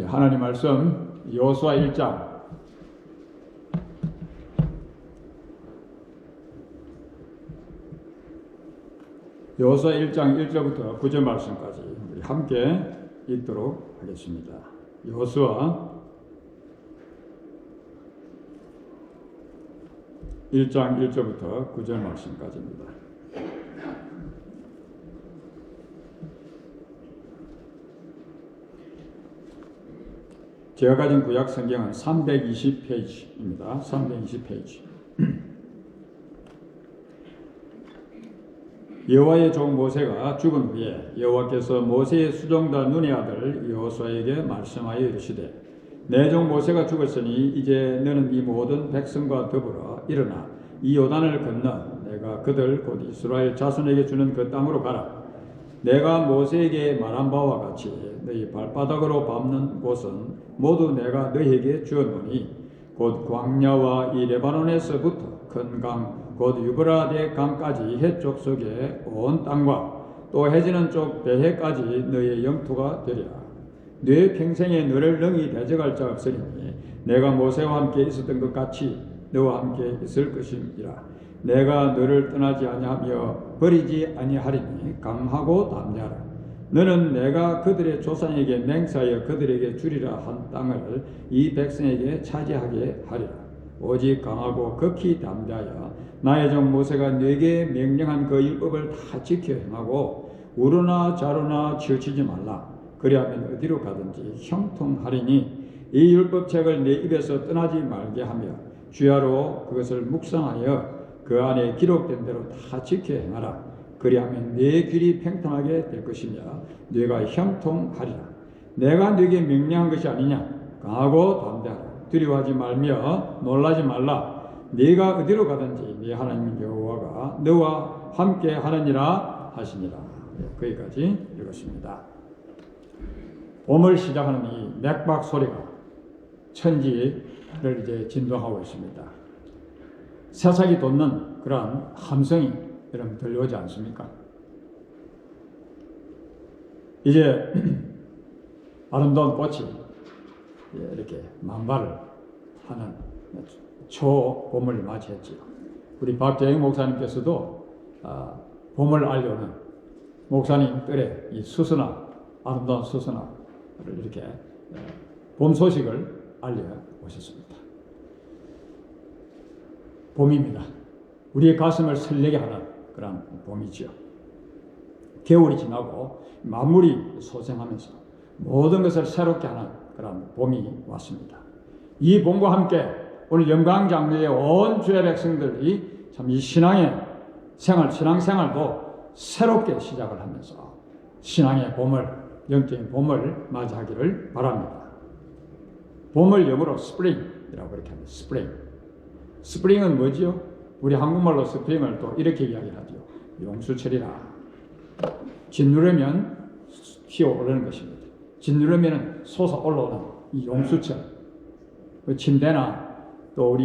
하나님 말씀 여호수아 1장 여호수아 1장 1절부터 9절 말씀까지 우리 함께 읽도록 하겠습니다. 여호수아 1장 1절부터 9절 말씀까지입니다. 제가 가진 구약 성경은 320페이지입니다. 320페이지. 여호와의 종 모세가 죽은 후에 여호와께서 모세의 수종자 눈의 아들 여호수아에게 말씀하여 이르시되 내 종 모세가 죽었으니 이제 너는 이 모든 백성과 더불어 일어나 이 요단을 건너 내가 그들 곧 이스라엘 자손에게 주는 그 땅으로 가라. 내가 모세에게 말한 바와 같이 너희 발바닥으로 밟는 곳은 모두 내가 너희에게 주었노니 곧 광야와 이 레바논에서부터 큰 강 곧 유브라데 강까지 해쪽 속에 온 땅과 또 해지는 쪽 배해까지 너희의 영토가 되리라. 네 평생에 너를 능히 대적할 자 없으리니 내가 모세와 함께 있었던 것 같이 너와 함께 있을 것임이라. 내가 너를 떠나지 아니하며 버리지 아니하리니 강하고 담대하라. 너는 내가 그들의 조상에게 맹세하여 그들에게 주리라 한 땅을 이 백성에게 차지하게 하리라. 오직 강하고 극히 담대하여 나의 종 모세가 네게 명령한 그 율법을 다 지켜 행하고 우르나 좌로나 치우치지 말라. 그리하면 어디로 가든지 형통하리니 이 율법책을 내 입에서 떠나지 말게 하며 주야로 그것을 묵상하여 그 안에 기록된 대로 다 지켜 행하라. 그리하면 네 길이 평탄하게 될 것이며 네가 형통하리라. 내가 네게 명령한 것이 아니냐. 강하고 담대하라. 두려워하지 말며 놀라지 말라. 네가 어디로 가든지 네 하나님 여호와가 너와 함께 하느니라 하시니라. 거기까지 읽었습니다. 봄을 시작하는 이 맥박 소리가 천지를 이제 진동하고 있습니다. 새싹이 돋는 그러한 함성이 여러분 들려오지 않습니까? 이제 아름다운 꽃이 이렇게 만발을 하는 초봄을 맞이했지요. 우리 박재영 목사님께서도 봄을 알려는 목사님 뜰에 이 수선화, 아름다운 수선화를 이렇게 봄 소식을 알려 오셨습니다. 봄입니다. 우리의 가슴을 설레게 하는 그런 봄이지요. 겨울이 지나고 만물이 소생하면서 모든 것을 새롭게 하는 그런 봄이 왔습니다. 이 봄과 함께 오늘 영광장로의 온 주의 백성들이 참 이 신앙의 생활, 신앙생활도 새롭게 시작을 하면서 신앙의 봄을, 영적인 봄을 맞이하기를 바랍니다. 봄을 영어로 스프링이라고 이렇게 합니다. 스프링. 스프링은 뭐지요? 우리 한국말로 스프링을 또 이렇게 이야기하죠. 용수철이라. 짓누르면 튀어오르는 것입니다. 짓누르면 솟아올라오는 이 용수철. 침대나 또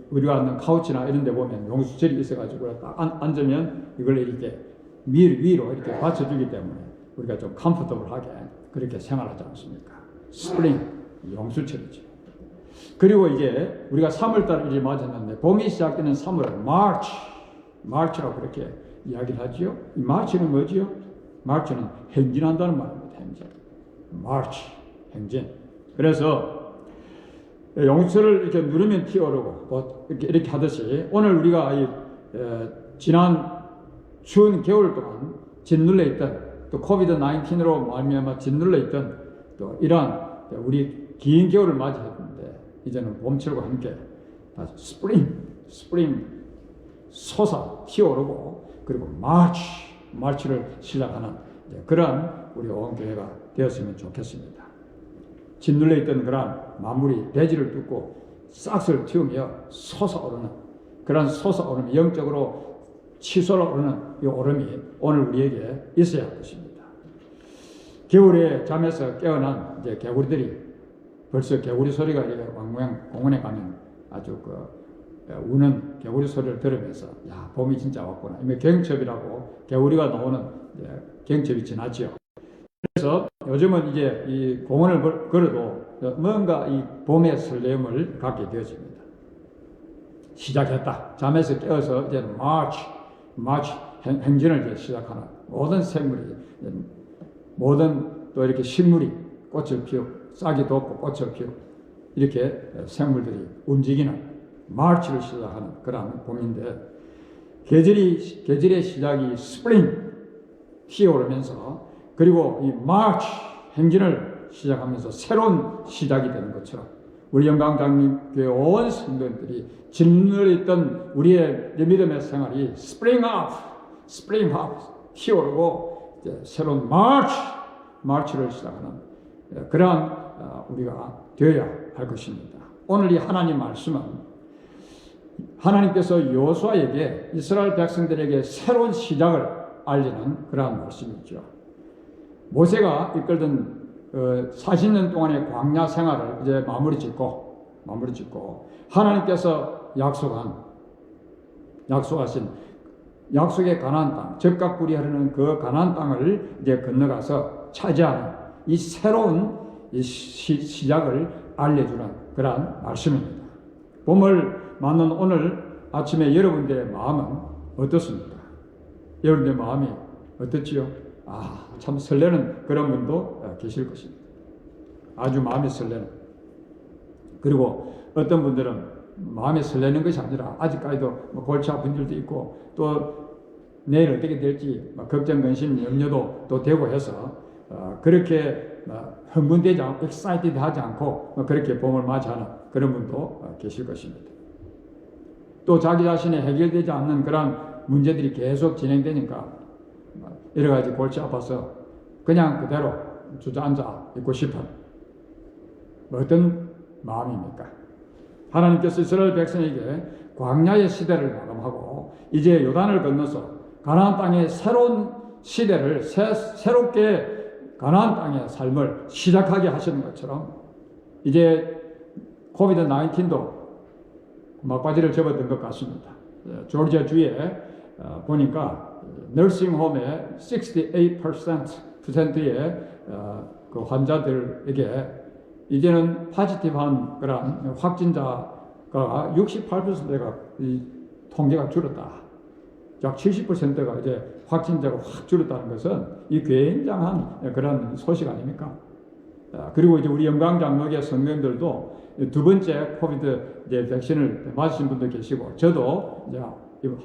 우리가 앉는 카우치나 이런 데 보면 용수철이 있어가지고 딱 앉으면 이걸 이렇게 위로 이렇게 받쳐주기 때문에 우리가 좀 컴포터블하게 그렇게 생활하지 않습니까? 스프링, 용수철이죠. 그리고 이제 우리가 3월달을 이제 맞았는데 봄이 시작되는 3월을 마르치라고 그렇게 이야기를 하지요. 이 마르치는 뭐지요? 마르치는 행진한다는 말입니다. 행진. 마르치, 행진. 그래서 용수철을 이렇게 누르면 튀어오르고 이렇게 하듯이 오늘 우리가 지난 추운 겨울 동안 짓눌려 있던 또 코비드-19로 말미암아 짓눌려 있던 또 이러한 우리 긴 겨울을 맞이했는데 이제는 봄철과 함께 다시 스프링 솟아 튀어오르고 그리고 마르치를 시작하는 그러한 우리 온 교회가 되었으면 좋겠습니다. 짓눌려 있던 그런 만물이 대지를 뚫고 싹을 틔우며 솟아오르는 그런 솟아오르는 영적으로 치솟아오르는 이 오름이 오늘 우리에게 있어야 할 것입니다. 겨울에 잠에서 깨어난 이제 개구리들이 벌써 개구리 소리가 이렇게 왕모양 공원에 가면 아주 우는 개구리 소리를 들으면서 야 봄이 진짜 왔구나. 이미 경첩이라고 개구리가 나오는 경첩이 지났지요. 그래서 요즘은 이제 이 공원을 걸어도 뭔가 이 봄의 설렘을 갖게 되어집니다. 시작했다. 잠에서 깨어서 이제 마치 행진을 이제 시작하는 모든 생물이, 모든 또 이렇게 식물이 꽃을 피우고 싹이 돋고 꽃을 피우고 이렇게 생물들이 움직이는 마치를 시작하는 그런 봄인데, 계절의 시작이 스프링 피어오르면서, 그리고 이 마치 행진을 시작하면서 새로운 시작이 되는 것처럼 우리 영광장로교회 온 성도들이 짓눌렸던 우리의 믿음의 생활이 스프링 업 피어오르고 이제 새로운 마치를 시작하는 그러한 우리가 되어야 할 것입니다. 오늘 이 하나님 말씀은 하나님께서 여호수아에게, 이스라엘 백성들에게 새로운 시작을 알리는 그러한 말씀이죠. 모세가 이끌던 40년 동안의 광야 생활을 이제 마무리 짓고 하나님께서 약속하신 약속의 가나안 땅, 젖과 꿀이 흐르는 그 가나안 땅을 이제 건너가서 차지하는 이 새로운 시작을 알려주는 그러한 말씀입니다. 봄을 맞는 오늘 아침에 여러분들의 마음은 어떻습니까? 여러분들의 마음이 어떻지요? 참 설레는 그런 분도 계실 것입니다. 아주 마음이 설레는. 그리고 어떤 분들은 마음이 설레는 것이 아니라 아직까지도 골치 아픈 일도 있고, 또 내일 어떻게 될지 걱정, 근심, 염려도 또 되고 해서 그렇게 흥분되지 않고 excited 하지 않고 그렇게 봄을 맞이하는 그런 분도 계실 것입니다. 또 자기 자신이 해결되지 않는 그런 문제들이 계속 진행되니까 여러 가지 골치 아파서 그냥 그대로 주저앉아 있고 싶은 어떤 마음입니까? 하나님께서 이스라엘 백성에게 광야의 시대를 마감하고 이제 요단을 건너서 가나안 땅의 새로운 시대를 새롭게 가나안 땅의 삶을 시작하게 하시는 것처럼 이제 코비드-19도 막바지를 접어든 것 같습니다. 조지아 주에 보니까 너싱홈의 68%의 그 환자들에게 이제는 파지티브한 그런 확진자가 68%가 통계가 줄었다. 약 70%가 이제 확진자가 확 줄었다는 것은 이 굉장한 그런 소식 아닙니까? 그리고 이제 우리 영광장로교 성도님들도 두 번째 코비드 이제 백신을 맞으신 분도 계시고, 저도 이제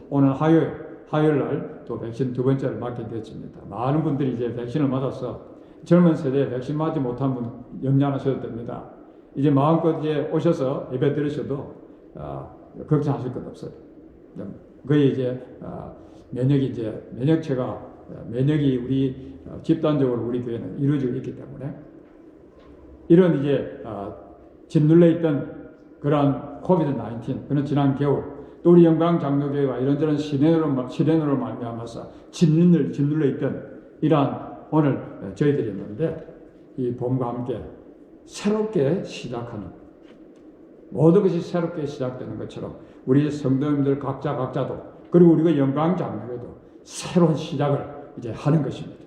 오늘 화요일 날 또 백신 두 번째를 맞게 됐습니다. 많은 분들이 이제 백신을 맞아서 젊은 세대에 백신 맞지 못한 분 염려 안 하셔도 됩니다. 이제 마음껏 이제 오셔서 예배 드리셔도 걱정하실 것 없어요. 거의 이제 면역이 우리 집단적으로 우리 교회는 이루어지고 있기 때문에 이런 이제 짓눌려 있던 그런 코비드-19, 그런 지난 겨울, 또 우리 영광장로교회가 이런저런 시련으로 말미암아서 짓눌려 있던 이러한 오늘 저희들이 있는데, 이 봄과 함께 새롭게 시작하는, 모든 것이 새롭게 시작되는 것처럼 우리 성도님들 각자도, 그리고 우리가 영광장로교회도 새로운 시작을 이제 하는 것입니다.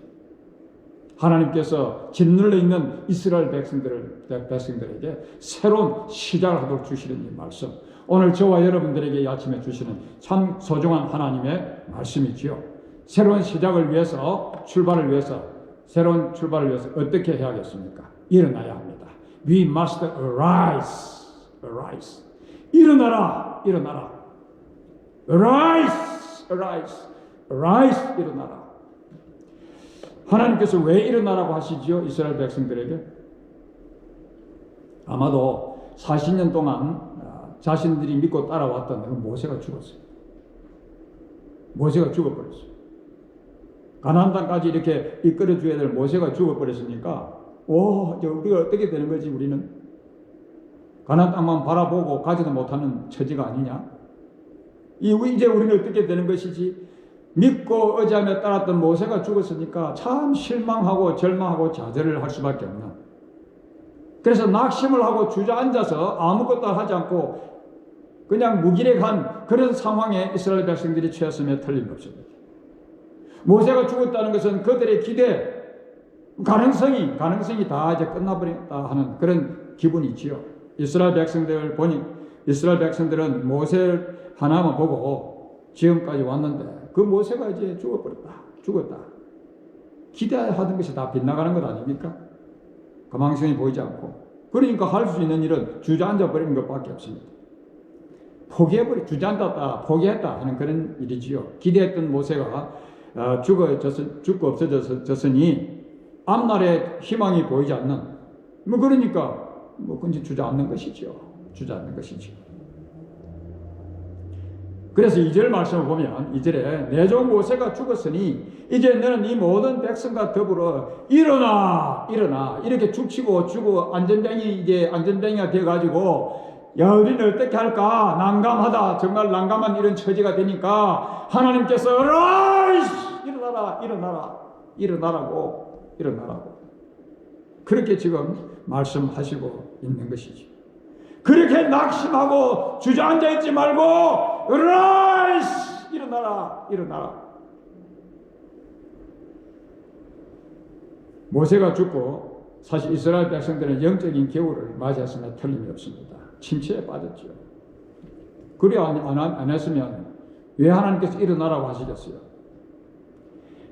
하나님께서 짓눌려 있는 이스라엘 백성들에게 새로운 시작을 하도록 주시는 이 말씀, 오늘 저와 여러분들에게 이 아침에 주시는 참 소중한 하나님의 말씀이지요. 새로운 시작을 위해서, 새로운 출발을 위해서 어떻게 해야겠습니까? 일어나야 합니다. We must arise. 일어나라. arise. 일어나라. 하나님께서 왜 일어나라고 하시지요? 이스라엘 백성들에게? 아마도 40년 동안 자신들이 믿고 따라왔던 모세가 죽었어요. 모세가 죽어버렸어요. 가나안 땅까지 이렇게 이끌어줘야 될 모세가 죽어버렸으니까 우리가 어떻게 되는 거지? 우리는 가나안 땅만 바라보고 가지도 못하는 처지가 아니냐? 이제 우리는 어떻게 되는 것이지? 믿고 의지하며 따랐던 모세가 죽었으니까 참 실망하고 절망하고 좌절을 할 수밖에 없는, 그래서 낙심을 하고 주저앉아서 아무것도 하지 않고 그냥 무기력한 그런 상황에 이스라엘 백성들이 처했음에 틀림없습니다. 모세가 죽었다는 것은 그들의 기대, 가능성이 다 이제 끝나버렸다 하는 그런 기분이지요. 이스라엘 백성들은 모세 하나만 보고 지금까지 왔는데 그 모세가 이제 죽었다. 기대하던 것이 다 빗나가는 것 아닙니까? 가망성이 보이지 않고. 그러니까 할 수 있는 일은 주저앉아 버리는 것밖에 없습니다. 주저앉았다, 포기했다 하는 그런 일이지요. 기대했던 모세가 죽고 없어졌으니 앞날에 희망이 보이지 않는, 그러니까 그런지 주저앉는 것이죠. 그래서 2절 말씀을 보면 2절에 내 종 모세가 죽었으니 이제 너는 이 모든 백성과 더불어 일어나 이렇게 죽치고 주고 안전뱅이가 돼가지고 야 우리는 어떻게 할까 난감하다 정말 난감한 이런 처지가 되니까 하나님께서 일어나라고 그렇게 지금 말씀하시고 있는 것이죠. 그렇게 낙심하고 주저앉아 있지 말고 일어나라. 모세가 죽고 사실 이스라엘 백성들은 영적인 겨울을 맞이했으나 틀림이 없습니다. 침체에 빠졌죠. 그래 안 했으면 왜 하나님께서 일어나라고 하시겠어요?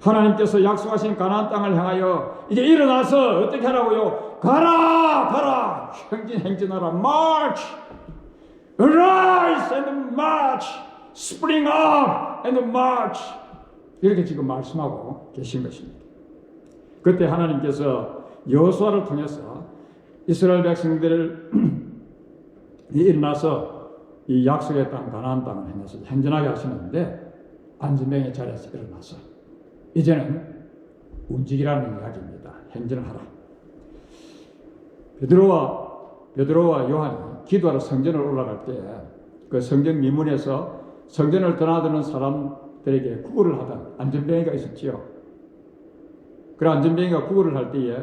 하나님께서 약속하신 가나안 땅을 향하여 이제 일어나서 어떻게 하라고요? 가라 행진하라 march arise and march spring up and march 이렇게 지금 말씀하고 계신 것입니다. 그때 하나님께서 여호수아를 통해서 이스라엘 백성들을 일어나서 이 약속의 땅 가나안 땅을 향해서 행진하게 하시는데 안전병의 자리에서 일어나서 이제는 움직이라는 이야기입니다. 행진을 하라. 베드로와 요한이 기도하러 성전을 올라갈 때 그 성전 미문에서 성전을 드나드는 사람들에게 구걸을 하던 안전병이가 있었지요. 그 안전병이가 구걸을 할 때에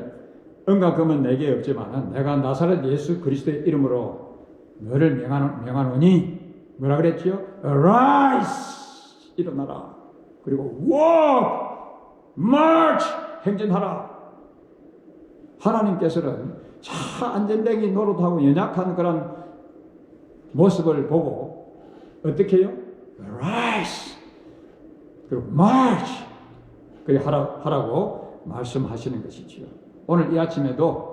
은과 금은 내게 없지만 내가 나사렛 예수 그리스도의 이름으로 너를 명하노니 뭐라 그랬지요? Arise! 일어나라. 그리고 walk! march! 행진하라. 하나님께서는 안전뱅이 노릇하고 연약한 그런 모습을 보고 어떻게 해요? Rise! 그리고 march! 그렇게 하라고 말씀하시는 것이지요. 오늘 이 아침에도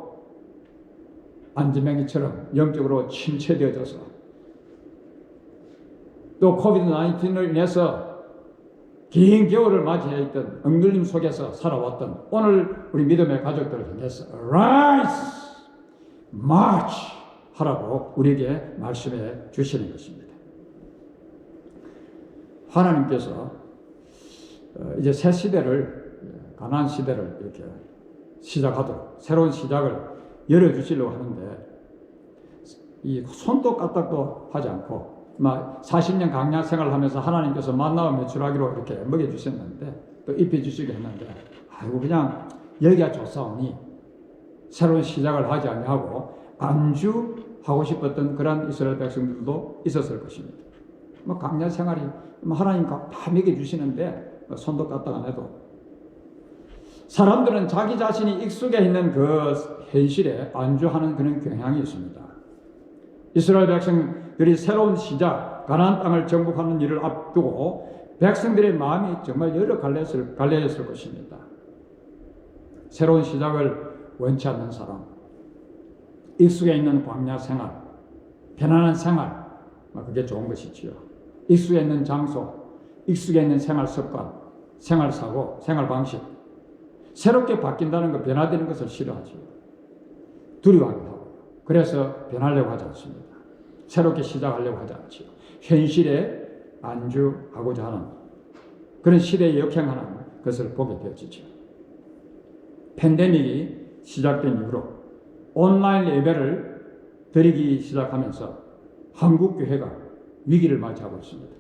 안전뱅이처럼 영적으로 침체되어져서 또 코비드-19을 인해서 긴 겨울을 맞이해 있던 엉들림 속에서 살아왔던 오늘 우리 믿음의 가족들을 향해서 Rise! March! 하라고 우리에게 말씀해 주시는 것입니다. 하나님께서 이제 새 시대를 가나안 시대를 이렇게 시작하도록 새로운 시작을 열어주시려고 하는데 이 손도 까딱도 하지 않고 40년 강약 생활을 하면서 하나님께서 만나와 매출하기로 이렇게 먹여주셨는데 또 입혀주시게 했는데 아이고 그냥 여기가 좋사오니 새로운 시작을 하지 아니하고 안주하고 싶었던 그런 이스라엘 백성들도 있었을 것입니다. 강약 생활이 하나님 다 먹여주시는데 손도 까딱 안 해도 사람들은 자기 자신이 익숙해 있는 그 현실에 안주하는 그런 경향이 있습니다. 이스라엘 백성들이 새로운 시작, 가나안 땅을 정복하는 일을 앞두고 백성들의 마음이 정말 여러 갈려졌을 것입니다. 새로운 시작을 원치 않는 사람, 익숙해 있는 광야 생활, 편안한 생활, 그게 좋은 것이지요. 익숙해 있는 장소, 익숙해 있는 생활 습관, 생활 사고, 생활 방식, 새롭게 바뀐다는 것, 변화되는 것을 싫어하지요. 두려워하기도 하고. 그래서 변하려고 하지 않습니다. 새롭게 시작하려고 하지 않지요. 현실에 안주하고자 하는 그런 시대에 역행하는 것을 보게 되어지죠. 팬데믹이 시작된 이후로 온라인 예배를 드리기 시작하면서 한국 교회가 위기를 맞이하고 있습니다.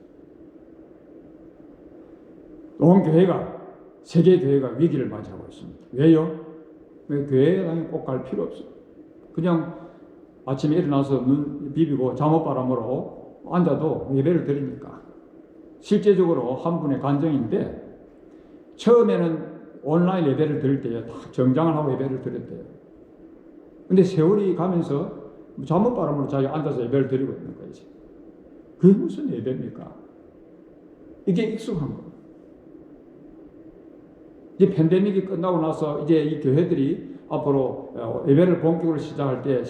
온 교회가 세계 교회가 위기를 맞이하고 있습니다. 왜요? 교회에 꼭 갈 필요 없어요. 그냥 아침에 일어나서 눈 비비고 잠옷바람으로 앉아도 예배를 드리니까 실제적으로 한 분의 간증인데 처음에는 온라인 예배를 드릴 때에 다 정장을 하고 예배를 드렸대요. 근데 세월이 가면서 잠옷바람으로 자기가 앉아서 예배를 드리고 있는 거지. 그게 무슨 예배입니까? 이게 익숙한 거예요. 이제 팬데믹이 끝나고 나서 이제 이 교회들이 앞으로 예배를 본격으로 시작할 때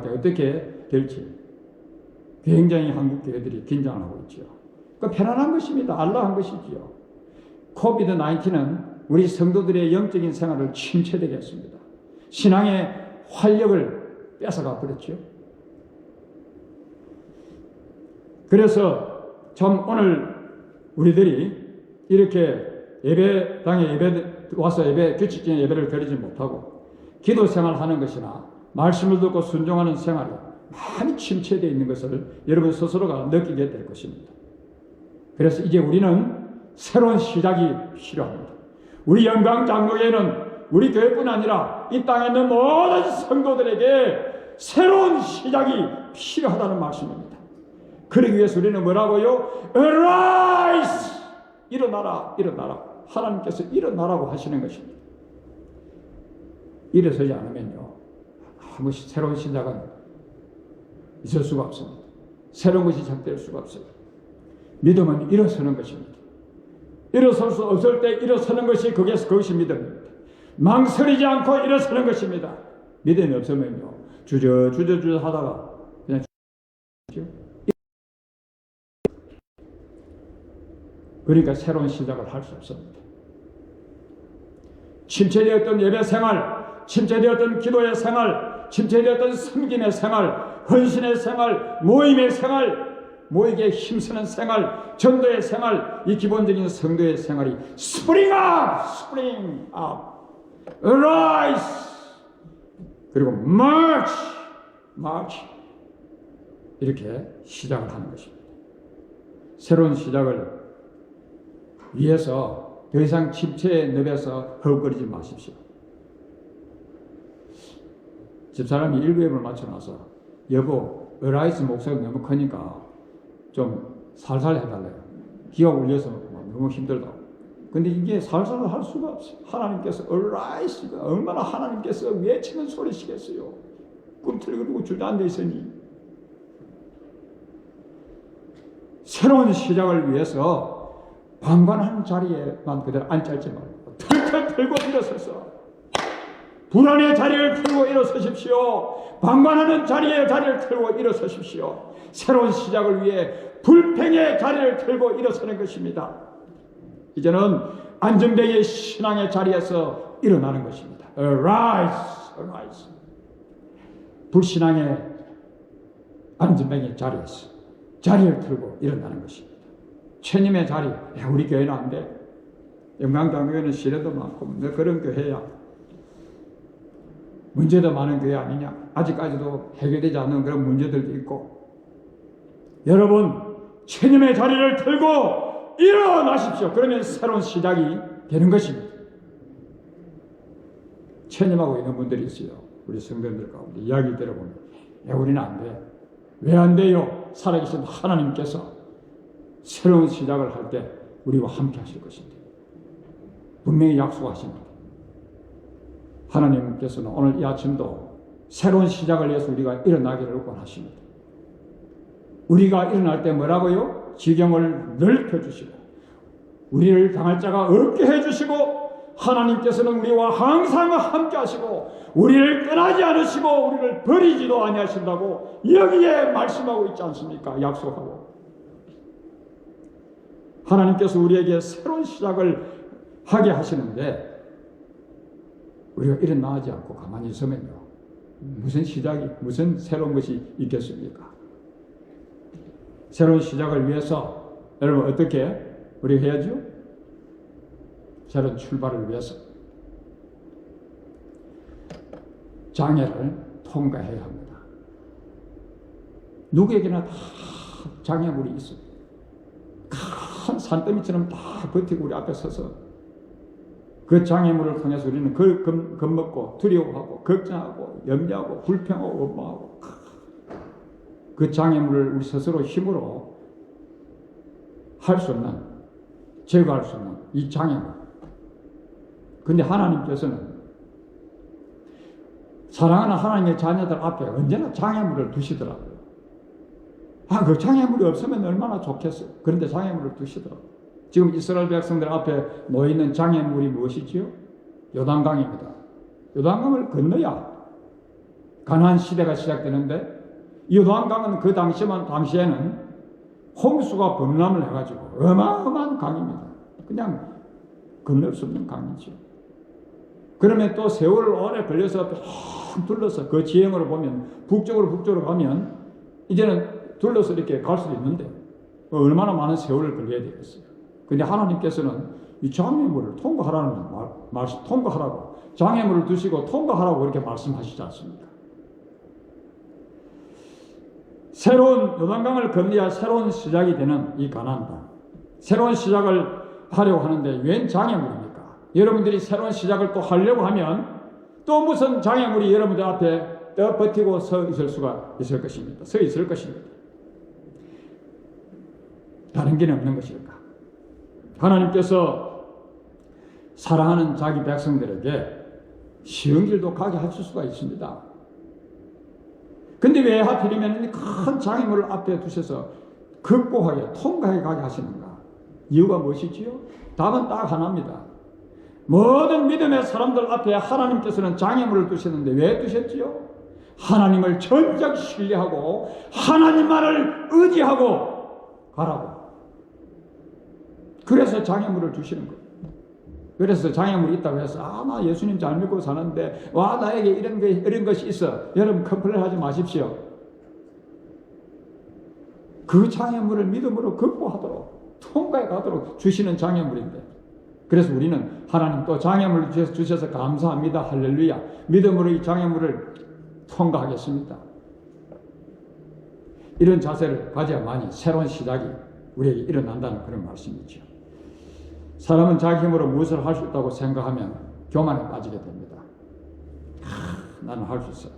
어떻게 될지 굉장히 한국 교회들이 긴장을 하고 있죠. 그 편안한 것입니다. 안락한 것이지요. 코비드 19은 우리 성도들의 영적인 생활을 침체되게 했습니다. 신앙의 활력을 뺏어가 버렸죠. 그래서 참 오늘 우리들이 이렇게 예배당에 와서 규칙적인 예배를 드리지 못하고 기도 생활하는 것이나 말씀을 듣고 순종하는 생활이 많이 침체되어 있는 것을 여러분 스스로가 느끼게 될 것입니다. 그래서 이제 우리는 새로운 시작이 필요합니다. 우리 영광장로회는 우리 교회뿐 아니라 이 땅에 있는 모든 성도들에게 새로운 시작이 필요하다는 말씀입니다. 그러기 위해서 우리는 뭐라고요? Arise! 일어나라, 일어나라. 하나님께서 일어나라고 하시는 것입니다. 일어서지 않으면요, 아무 새로운 시작은 있을 수가 없습니다. 새로운 것이 시작될 수가 없어요. 믿음은 일어서는 것입니다. 일어설 수 없을 때 일어서는 것이 그것이 믿음입니다. 망설이지 않고 일어서는 것입니다. 믿음이 없으면요, 주저 하다가 그냥 그러니까 새로운 시작을 할 수 없습니다. 침체되었던 예배 생활, 침체되었던 기도의 생활, 침체되었던 섬김의 생활, 헌신의 생활, 모임의 생활, 모이게 힘쓰는 생활, 전도의 생활, 이 기본적인 성도의 생활이 스프링 업, arise, 그리고 march 이렇게 시작을 하는 것입니다. 새로운 시작을 위해서 더 이상 침체의 늪에서 헐거리지 마십시오. 집사람이 1부앱을 맞춰놔서 여보, 어라이스 목소리가 너무 크니까 좀 살살 해달래요. 기가 울려서 너무 힘들다고. 근데 이게 살살 할 수가 없어요. 하나님께서 어라이스가 얼마나 하나님께서 외치는 소리시겠어요. 꿈틀거리고 주저앉아 있으니. 새로운 시작을 위해서 방관한 자리에만 그대로 앉지 말고 털털 들고 일어서서 불안의 자리를 틀고 일어서십시오. 방관하는 자리를 틀고 일어서십시오. 새로운 시작을 위해 불평의 자리를 틀고 일어서는 것입니다. 이제는 안정되게 신앙의 자리에서 일어나는 것입니다. Arise. 불신앙의 안정되게 자리에서 자리를 틀고 일어나는 것입니다. 최님의 자리, 우리 교회는 안 돼. 영광장로회는 시련도 많고 그런 교회야. 문제도 많은 교회 아니냐. 아직까지도 해결되지 않는 그런 문제들도 있고. 여러분, 최님의 자리를 들고 일어나십시오. 그러면 새로운 시작이 되는 것입니다. 최님하고 있는 분들이 있어요. 우리 성도들 가운데 이야기 들어보면 우리는 안 돼. 왜 안 돼요? 살아계신 하나님께서 새로운 시작을 할 때 우리와 함께 하실 것입니다. 분명히 약속하십니다. 하나님께서는 오늘 이 아침도 새로운 시작을 위해서 우리가 일어나기를 원하십니다. 우리가 일어날 때 뭐라고요? 지경을 넓혀주시고 우리를 당할 자가 없게 해주시고 하나님께서는 우리와 항상 함께 하시고 우리를 떠나지 않으시고 우리를 버리지도 아니하신다고 여기에 말씀하고 있지 않습니까? 약속하고 하나님께서 우리에게 새로운 시작을 하게 하시는데 우리가 일어나지 않고 가만히 있으면요, 무슨 시작이, 무슨 새로운 것이 있겠습니까? 새로운 시작을 위해서 여러분 어떻게 우리가 해야죠? 새로운 출발을 위해서 장애를 통과해야 합니다. 누구에게나 다 장애물이 있어요. 큰 산더미처럼 다 버티고 우리 앞에 서서 그 장애물을 통해서 우리는 겁먹고 두려워하고 걱정하고 염려하고 불평하고 원망하고 그 장애물을 우리 스스로 힘으로 할 수 없는, 제거할 수 없는 이 장애물, 근데 하나님께서는 사랑하는 하나님의 자녀들 앞에 언제나 장애물을 두시더라고요. 그 장애물이 없으면 얼마나 좋겠어요. 그런데 장애물을 두시더라고요. 지금 이스라엘 백성들 앞에 놓여있는 장애물이 무엇이지요? 요단강입니다. 요단강을 건너야 가나안 시대가 시작되는데, 이 요단강은 그 당시에는 홍수가 범람을 해가지고 어마어마한 강입니다. 그냥 건널 수 없는 강이죠. 그러면 또 세월을 오래 걸려서 쭉 둘러서 그 지형으로 보면 북쪽으로 가면 이제는 둘러서 이렇게 갈 수도 있는데 얼마나 많은 세월을 걸려야 되겠어요. 근데 하나님께서는 이 장애물을 통과하라고 장애물을 두시고 통과하라고 이렇게 말씀하시지 않습니까? 새로운 요단강을 건너야 새로운 시작이 되는 이 가나안 땅, 새로운 시작을 하려고 하는데 웬 장애물입니까? 여러분들이 새로운 시작을 또 하려고 하면 또 무슨 장애물이 여러분들 앞에 또 버티고 서 있을 수가 있을 것입니다. 서 있을 것입니다. 다른 길은 없는 것일까? 하나님께서 사랑하는 자기 백성들에게 쉬운 길도 가게 하실 수가 있습니다. 근데 왜 하필이면 큰 장애물을 앞에 두셔서 극복하게, 통과해 가게 하시는가? 이유가 무엇이지요? 답은 딱 하나입니다. 모든 믿음의 사람들 앞에 하나님께서는 장애물을 두셨는데 왜 두셨지요? 하나님을 전적 신뢰하고 하나님만을 의지하고 가라고. 그래서 장애물을 주시는 거예요. 그래서 장애물이 있다고 해서 나 예수님 잘 믿고 사는데 나에게 이런 것이 있어. 여러분 컴플레인 하지 마십시오. 그 장애물을 믿음으로 극복하도록 통과해 가도록 주시는 장애물인데, 그래서 우리는 하나님 또 장애물을 주셔서 감사합니다. 할렐루야. 믿음으로 이 장애물을 통과하겠습니다. 이런 자세를 가져야만이 새로운 시작이 우리에게 일어난다는 그런 말씀이죠. 사람은 자기 힘으로 무엇을 할 수 있다고 생각하면 교만에 빠지게 됩니다. 나는 할 수 있어.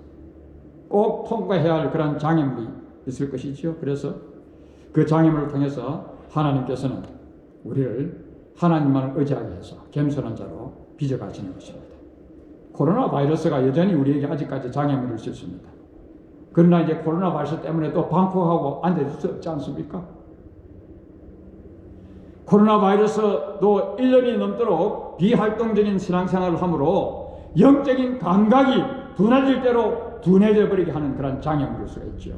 꼭 통과해야 할 그런 장애물이 있을 것이죠. 그래서 그 장애물을 통해서 하나님께서는 우리를 하나님만을 의지하게 해서 겸손한 자로 빚어가시는 것입니다. 코로나 바이러스가 여전히 우리에게 아직까지 장애물을 씌웁니다. 그러나 이제 코로나 바이러스 때문에 또 방콕하고 앉아있을 수 없지 않습니까? 코로나 바이러스도 1년이 넘도록 비활동적인 신앙생활을 함으로 영적인 감각이 둔해질 대로 둔해져 버리게 하는 그런 장애물일 수가 있죠.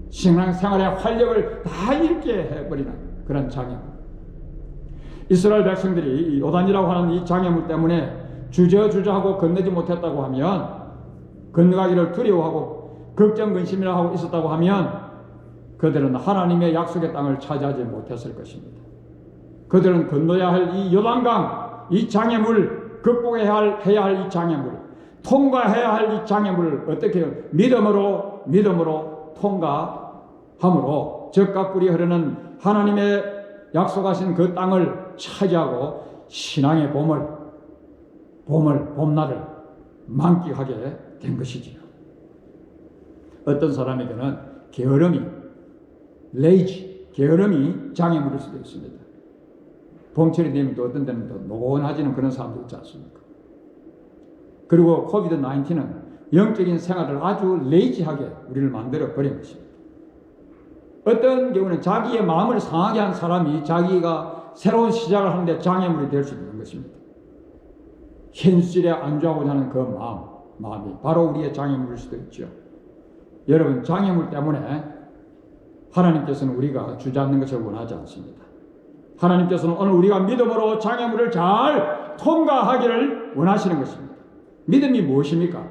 신앙생활의 활력을 다 잃게 해버리는 그런 장애물. 이스라엘 백성들이 요단이라고 하는 이 장애물 때문에 주저하고 건너지 못했다고 하면, 건너가기를 두려워하고 걱정근심이라 하고 있었다고 하면 그들은 하나님의 약속의 땅을 차지하지 못했을 것입니다. 그들은 건너야 할 이 요단강, 이 장애물, 극복해야 할 이 장애물, 통과해야 할 이 장애물을 어떻게 해요? 믿음으로 통과함으로 적과 꿀이 흐르는 하나님의 약속하신 그 땅을 차지하고 신앙의 봄날을 만끽하게 된 것이지요. 어떤 사람에게는 게으름이 장애물일 수도 있습니다. 봄철이 되면 또 어떤 데는 또 노곤해지는 그런 사람도 있지 않습니까? 그리고 코비드-19는 영적인 생활을 아주 레이지하게 우리를 만들어 버린 것입니다. 어떤 경우는 자기의 마음을 상하게 한 사람이 자기가 새로운 시작을 하는데 장애물이 될 수 있는 것입니다. 현실에 안주하고자 하는 그 마음이 바로 우리의 장애물일 수도 있죠. 여러분, 장애물 때문에 하나님께서는 우리가 주저앉는 것을 원하지 않습니다. 하나님께서는 오늘 우리가 믿음으로 장애물을 잘 통과하기를 원하시는 것입니다. 믿음이 무엇입니까?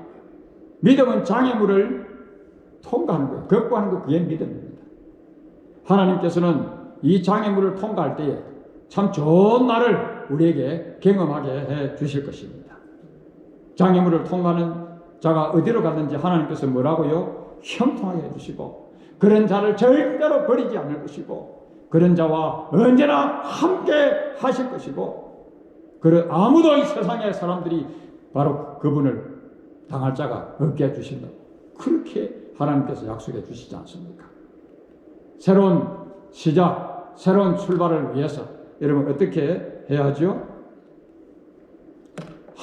믿음은 장애물을 통과하는 거예요. 극복하는 것, 그게 믿음입니다. 하나님께서는 이 장애물을 통과할 때에 참 좋은 날을 우리에게 경험하게 해 주실 것입니다. 장애물을 통과하는 자가 어디로 가든지 하나님께서 뭐라고요? 형통하게 해주시고, 그런 자를 절대로 버리지 않을 것이고, 그런 자와 언제나 함께 하실 것이고, 아무도 이 세상의 사람들이 바로 그분을 당할 자가 없게 해주신다고 그렇게 하나님께서 약속해 주시지 않습니까? 새로운 시작, 새로운 출발을 위해서 여러분 어떻게 해야 하죠?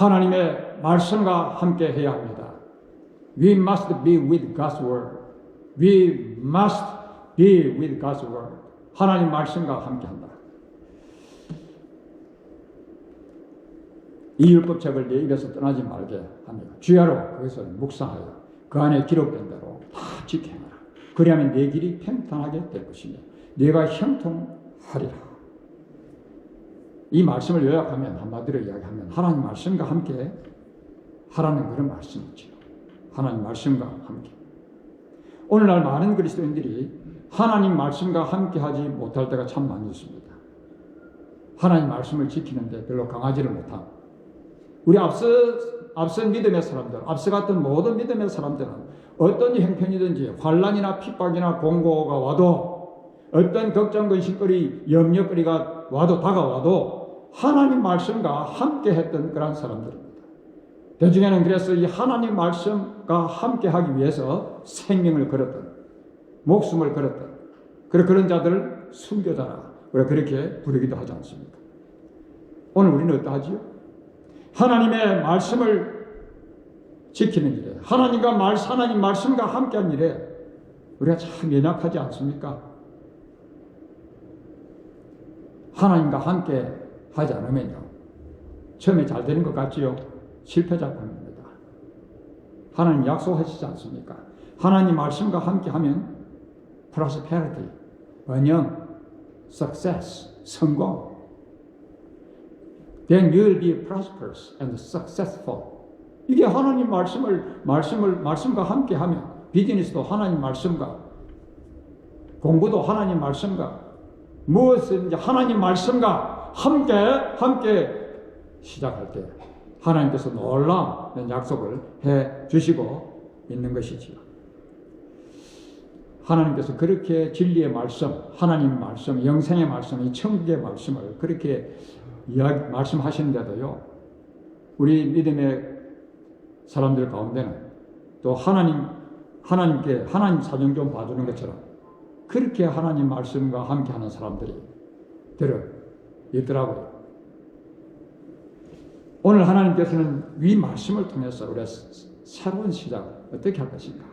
하나님의 말씀과 함께 해야 합니다. We must be with God's word. We must be with God's word. 하나님 말씀과 함께 한다. 이 율법책을 내 입에서 떠나지 말게 하며 주야로 그것을 묵상하여 그 안에 기록된 대로 다 지켜 행하라. 그리하면 내 길이 평탄하게 될 것이며 네가 형통하리라. 이 말씀을 요약하면, 한마디로 이야기하면 하나님 말씀과 함께 하라는 그런 말씀이죠. 하나님 말씀과 함께. 오늘날 많은 그리스도인들이 하나님 말씀과 함께 하지 못할 때가 참 많이 있습니다. 하나님 말씀을 지키는데 별로 강하지를 못함. 우리 앞선 믿음의 사람들, 앞서갔던 모든 믿음의 사람들은 어떤 형편이든지 환난이나 핍박이나 공고가 와도, 어떤 걱정, 근심거리, 염려거리가 와도, 다가와도 하나님 말씀과 함께 했던 그런 사람들입니다. 대중에는 그래서 이 하나님 말씀과 함께 하기 위해서 생명을 걸었던, 목숨을 걸었던 그런 자들을 순교자라 우리가 그렇게 부르기도 하지 않습니까? 오늘 우리는 어떠하지요? 하나님의 말씀을 지키는 일에, 하나님 말씀과 함께한 일에 우리가 참 연약하지 않습니까? 하나님과 함께 하지 않으면요, 처음에 잘 되는 것 같지요? 실패 작품입니다. 하나님 약속하시지 않습니까? 하나님 말씀과 함께하면 prosperity, 번영, success, 성공. Then you will be prosperous and successful. 이게 하나님 말씀과 함께하면, 비즈니스도 하나님 말씀과, 공부도 하나님 말씀과, 무엇인지 하나님 말씀과 함께 시작할 때 하나님께서 놀라운 약속을 해 주시고 있는 것이지요. 하나님께서 그렇게 진리의 말씀, 하나님 말씀, 영생의 말씀, 이 천국의 말씀을 그렇게 말씀하시는데도요, 우리 믿음의 사람들 가운데는 또 하나님께 하나님 사정 좀 봐주는 것처럼 그렇게 하나님 말씀과 함께 하는 사람들이 있더라고요. 오늘 하나님께서는 이 말씀을 통해서 우리가 새로운 시작을 어떻게 할 것인가?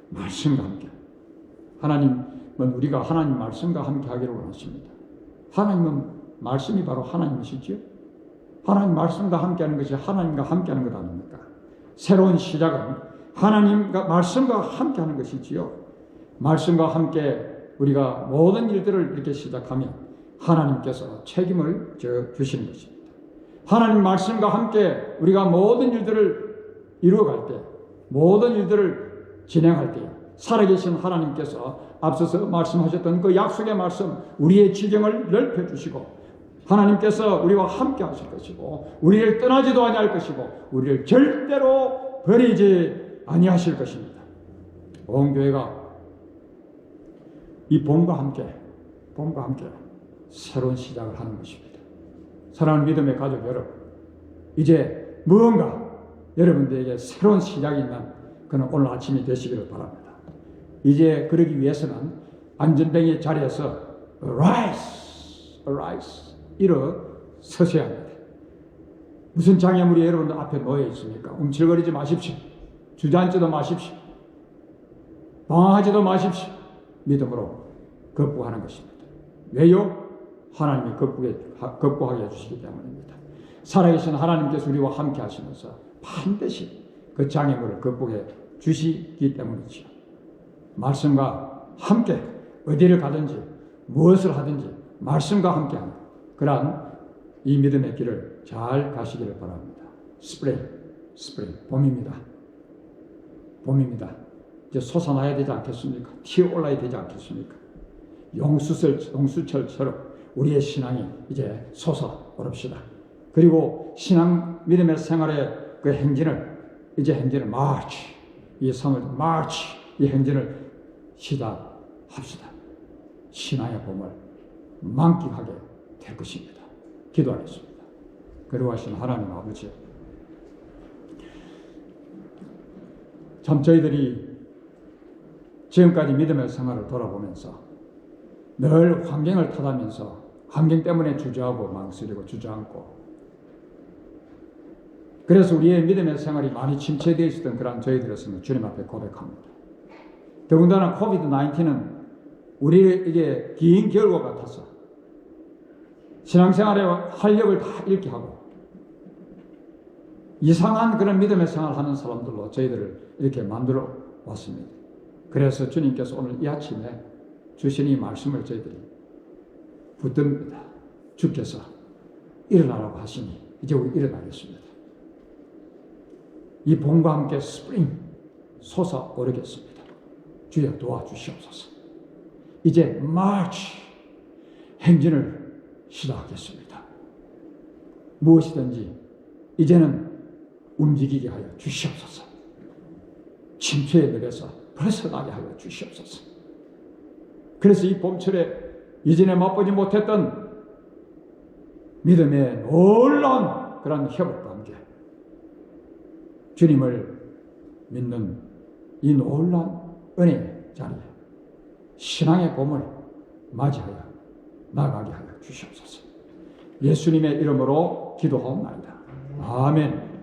말씀과 함께. 하나님은 우리가 하나님 말씀과 함께 하기를 원하십니다. 하나님은 말씀이 바로 하나님이시지요. 하나님 말씀과 함께하는 것이 하나님과 함께하는 것 아닙니까? 새로운 시작은 하나님과 말씀과 함께하는 것이지요. 말씀과 함께 우리가 모든 일들을 이렇게 시작하면 하나님께서 책임을 주시는 것입니다. 하나님 말씀과 함께 우리가 모든 일들을 이루어갈 때, 모든 일들을 진행할 때 살아계신 하나님께서 앞서서 말씀하셨던 그 약속의 말씀, 우리의 지경을 넓혀주시고 하나님께서 우리와 함께 하실 것이고 우리를 떠나지도 아니할 것이고 우리를 절대로 버리지 아니하실 것입니다. 온 교회가 이 봄과 함께 새로운 시작을 하는 것입니다. 사랑하는 믿음의 가족 여러분, 이제 무언가 여러분들에게 새로운 시작이 있는 그런 오늘 아침이 되시기를 바랍니다. 이제 그러기 위해서는 안전뱅이 자리에서 arise, 일어서셔야 합니다. 무슨 장애물이 여러분들 앞에 놓여 있습니까? 움찔거리지 마십시오. 주저앉지도 마십시오. 방황하지도 마십시오. 믿음으로 극복하는 것입니다. 왜요? 하나님이 극복하게 해주시기 때문입니다. 살아계신 하나님께서 우리와 함께 하시면서 반드시 그 장애물을 극복해 주시기 때문이죠. 말씀과 함께 어디를 가든지 무엇을 하든지 말씀과 함께하는 그러한 이 믿음의 길을 잘 가시기를 바랍니다. 스프링, 봄입니다. 이제 솟아나야 되지 않겠습니까? 튀어올라야 되지 않겠습니까? 용수철처럼 우리의 신앙이 이제 솟아오릅시다. 그리고 신앙 믿음의 생활의 그 행진을 마치, 이 3월 마치 이 행진을 시작합시다. 신앙의 봄을 만끽하게 될 것입니다. 기도하겠습니다. 거룩하신 하나님 아버지, 참 저희들이 지금까지 믿음의 생활을 돌아보면서 늘 환경을 탓하면서 환경 때문에 주저하고 망설이고 주저앉고 그래서 우리의 믿음의 생활이 많이 침체되어 있었던 그런 저희들이었습니다. 주님 앞에 고백합니다. 더군다나 코비드-19는 우리에게 긴 겨울과 같아서 신앙생활의 활력을 다 잃게 하고 이상한 그런 믿음의 생활을 하는 사람들로 저희들을 이렇게 만들어 왔습니다. 그래서 주님께서 오늘 이 아침에 주신 이 말씀을 저희들이 붙듭니다. 주께서 일어나라고 하시니 이제 우리 일어나겠습니다. 이 봄과 함께 스프링 솟아오르겠습니다. 주여 도와주시옵소서. 이제 마치 행진을 시작하겠습니다. 무엇이든지 이제는 움직이게 하여 주시옵소서. 침체의 늪에서 벗어나게 하여 주시옵소서. 그래서 이 봄철에 이전에 맛보지 못했던 믿음의 놀라운 그런 회복과 함께 주님을 믿는 이 놀라운 은혜의 자리에 신앙의 봄을 맞이하여 나가게 하여 주시옵소서. 예수님의 이름으로 기도하옵나이다. 아멘.